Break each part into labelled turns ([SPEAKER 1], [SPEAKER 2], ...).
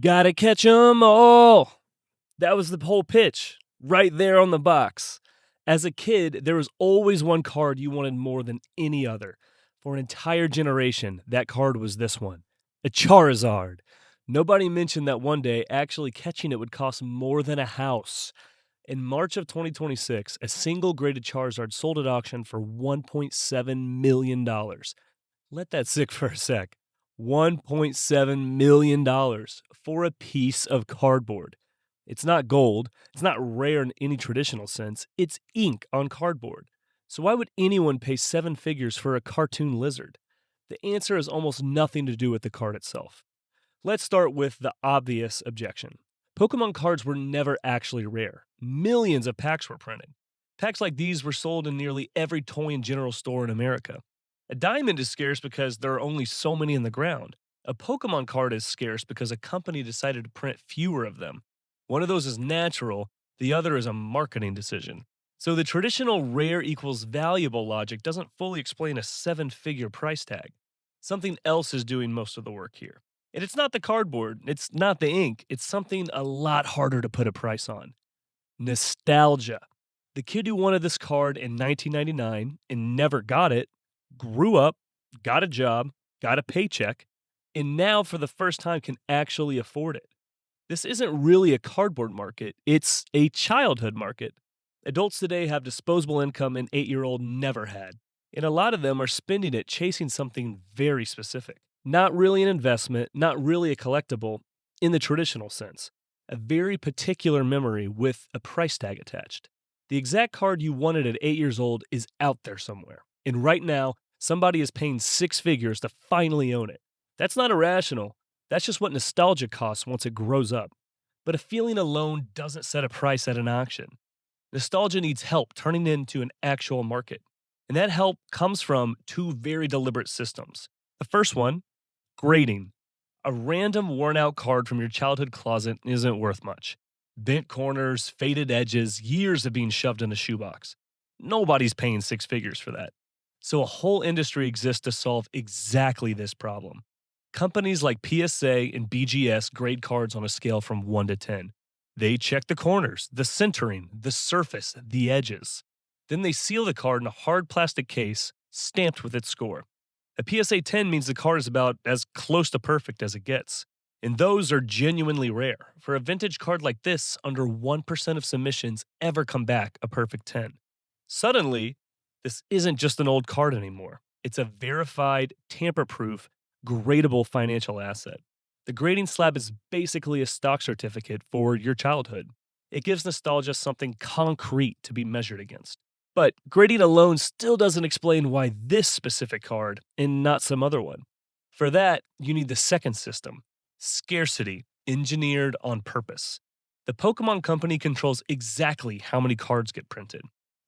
[SPEAKER 1] Gotta catch 'em all. That was the whole pitch, right there on the box. As a kid, there was always one card you wanted more than any other. For an entire generation, that card was this one, a Charizard. Nobody mentioned that one day actually catching it would cost more than a house. In March of 2026, a single graded Charizard sold at auction for $1.7 million. Let that sit for a sec. $1.7 million for a piece of cardboard. It's not gold. It's not rare in any traditional sense. It's ink on cardboard. So why would anyone pay seven figures for a cartoon lizard? The answer has almost nothing to do with the card itself. Let's start with the obvious objection. Pokemon cards were never actually rare. Millions of packs were printed. Packs like these were sold in nearly every toy and general store in America. A diamond is scarce because there are only so many in the ground. A Pokemon card is scarce because a company decided to print fewer of them. One of those is natural, the other is a marketing decision. So the traditional rare equals valuable logic doesn't fully explain a seven-figure price tag. Something else is doing most of the work here. And it's not the cardboard, it's not the ink, it's something a lot harder to put a price on. Nostalgia. The kid who wanted this card in 1999 and never got it grew up, got a job, got a paycheck, and now for the first time can actually afford it. This isn't really a cardboard market, it's a childhood market. Adults today have disposable income an 8-year-old never had, and a lot of them are spending it chasing something very specific. Not really an investment, not really a collectible in the traditional sense. A very particular memory with a price tag attached. The exact card you wanted at 8 years old is out there somewhere. And right now, somebody is paying six figures to finally own it. That's not irrational. That's just what nostalgia costs once it grows up. But a feeling alone doesn't set a price at an auction. Nostalgia needs help turning into an actual market. And that help comes from two very deliberate systems. The first one, grading. A random worn out card from your childhood closet isn't worth much. Bent corners, faded edges, years of being shoved in a shoebox. Nobody's paying six figures for that. So a whole industry exists to solve exactly this problem. Companies like PSA and BGS grade cards on a scale from 1 to 10. They check the corners, the centering, the surface, the edges. Then they seal the card in a hard plastic case, stamped with its score. A PSA 10 means the card is about as close to perfect as it gets. And those are genuinely rare. For a vintage card like this, under 1% of submissions ever come back a perfect 10. Suddenly, this isn't just an old card anymore. It's a verified, tamper proof, gradable financial asset. The grading slab is basically a stock certificate for your childhood. It gives nostalgia something concrete to be measured against. But grading alone still doesn't explain why this specific card and not some other one. For that, you need the second system, scarcity, engineered on purpose. The Pokemon Company controls exactly how many cards get printed.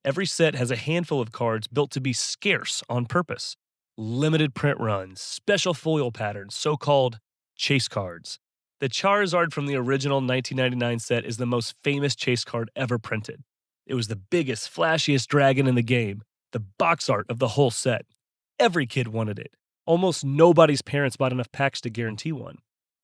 [SPEAKER 1] Every set has a handful of cards built to be scarce on purpose. Limited print runs, special foil patterns, so called chase cards. The Charizard from the original 1999 set is the most famous chase card ever printed. It was the biggest, flashiest dragon in the game, the box art of the whole set. Every kid wanted it. Almost nobody's parents bought enough packs to guarantee one.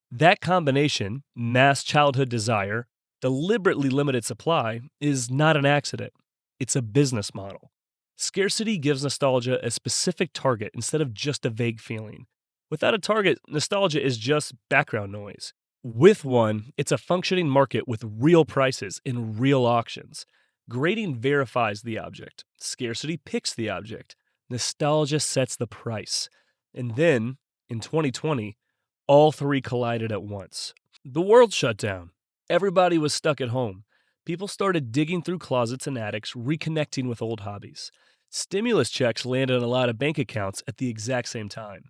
[SPEAKER 1] That combination, mass childhood desire, deliberately limited supply, is not an accident. It's a business model. Scarcity gives nostalgia a specific target instead of just a vague feeling. Without a target, nostalgia is just background noise. With one, it's a functioning market with real prices in real auctions. Grading verifies the object. Scarcity picks the object. Nostalgia sets the price. And then, in 2020, all three collided at once. The world shut down. Everybody was stuck at home. People started digging through closets and attics, reconnecting with old hobbies. Stimulus checks landed in a lot of bank accounts at the exact same time.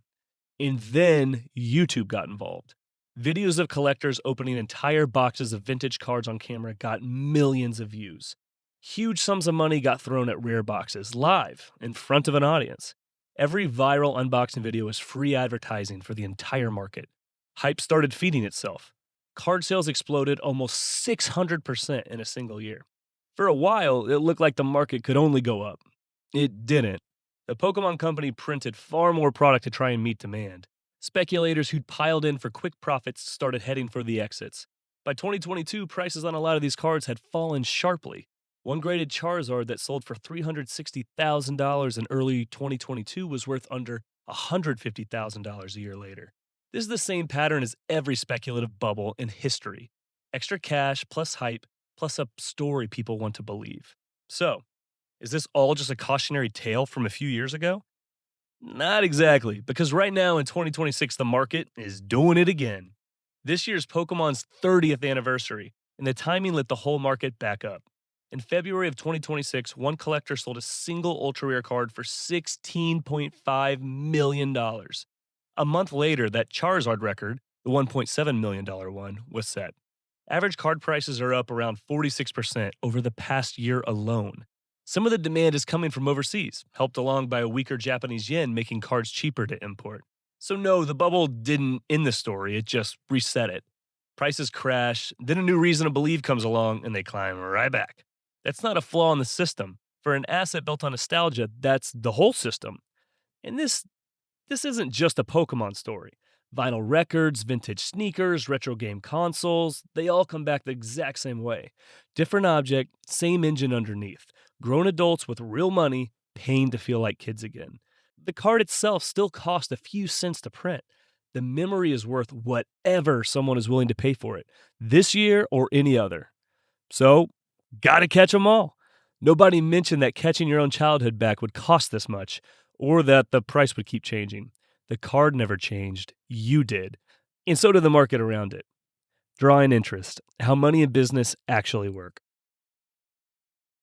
[SPEAKER 1] And then YouTube got involved. Videos of collectors opening entire boxes of vintage cards on camera got millions of views. Huge sums of money got thrown at rare boxes, live, in front of an audience. Every viral unboxing video was free advertising for the entire market. Hype started feeding itself. Card sales exploded almost 600% in a single year. For a while, it looked like the market could only go up. It didn't. The Pokemon Company printed far more product to try and meet demand. Speculators who'd piled in for quick profits started heading for the exits. By 2022, prices on a lot of these cards had fallen sharply. One graded Charizard that sold for $360,000 in early 2022 was worth under $150,000 a year later. This is the same pattern as every speculative bubble in history: extra cash plus hype plus a story people want to believe. So, is this all just a cautionary tale from a few years ago? Not exactly, because right now in 2026, the market is doing it again. This year's Pokemon's 30th anniversary, and the timing lit the whole market back up. In February of 2026, one collector sold a single ultra rare card for $16.5 million. A month later, that Charizard record, the $1.7 million one, was set. Average card prices are up around 46% over the past year alone. Some of the demand is coming from overseas, helped along by a weaker Japanese yen making cards cheaper to import. So, no, the bubble didn't end the story, it just reset it. Prices crash, then a new reason to believe comes along, and they climb right back. That's not a flaw in the system. For an asset built on nostalgia, that's the whole system. And this isn't just a Pokemon story. Vinyl records, vintage sneakers, retro game consoles, they all come back the exact same way. Different object, same engine underneath. Grown adults with real money paying to feel like kids again. The card itself still cost a few cents to print. The memory is worth whatever someone is willing to pay for it, this year or any other. So, gotta catch 'em all. Nobody mentioned that catching your own childhood back would cost this much, or that the price would keep changing. The card never changed, you did. And so did the market around it. Drawing interest, how money and business actually work.